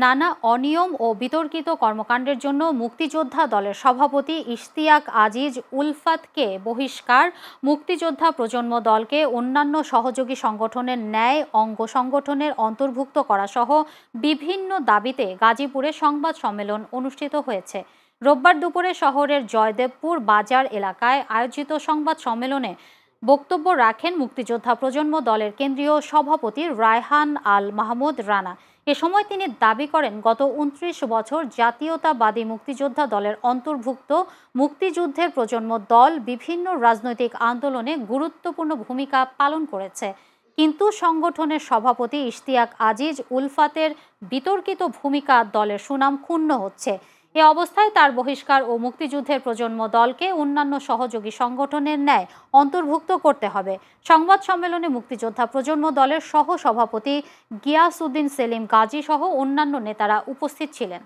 নানা অনিয়ম ও বিতর্কিত কর্মকাণ্ডের জন্য মুক্তিযোদ্ধা দলের সভাপতি ইশতিয়াক আজিজ উলফাতকে বহিষ্কার, মুক্তিযোদ্ধা প্রজন্ম দলকে অন্যান্য সহযোগী সংগঠনের ন্যায় অঙ্গ সংগঠনের অন্তর্ভুক্ত করা সহ বিভিন্ন দাবিতে গাজীপুরে সংবাদ সম্মেলন অনুষ্ঠিত হয়েছে। রোববার দুপুরে শহরের জয়দেবপুর বাজার এলাকায় আয়োজিত সংবাদ সম্মেলনে বক্তব্য রাখেন মুক্তিযোদ্ধা প্রজন্ম দলের কেন্দ্রীয় সভাপতি রায়হান আল মাহমুদ রানা। এ সময় তিনি দাবি করেন, গত ২৯ বছর জাতীয়তাবাদী মুক্তিযোদ্ধা দলের অন্তর্ভুক্ত মুক্তিযুদ্ধের প্রজন্ম দল বিভিন্ন রাজনৈতিক আন্দোলনে গুরুত্বপূর্ণ ভূমিকা পালন করেছে, কিন্তু সংগঠনের সভাপতি ইশতিয়াক আজিজ উলফাতের বিতর্কিত ভূমিকা দলের সুনাম ক্ষুণ্ণ হচ্ছে। এ অবস্থায় তার বহিষ্কার ও মুক্তিযুদ্ধের প্রজন্ম দলকে অন্যান্য সহযোগী সংগঠনের ন্যায় অন্তর্ভুক্ত করতে হবে। সংবাদ সম্মেলনে মুক্তিযোদ্ধা প্রজন্ম দলের সহ সভাপতি গিয়াস উদ্দিন সেলিম গাজী সহ অন্যান্য নেতারা উপস্থিত ছিলেন।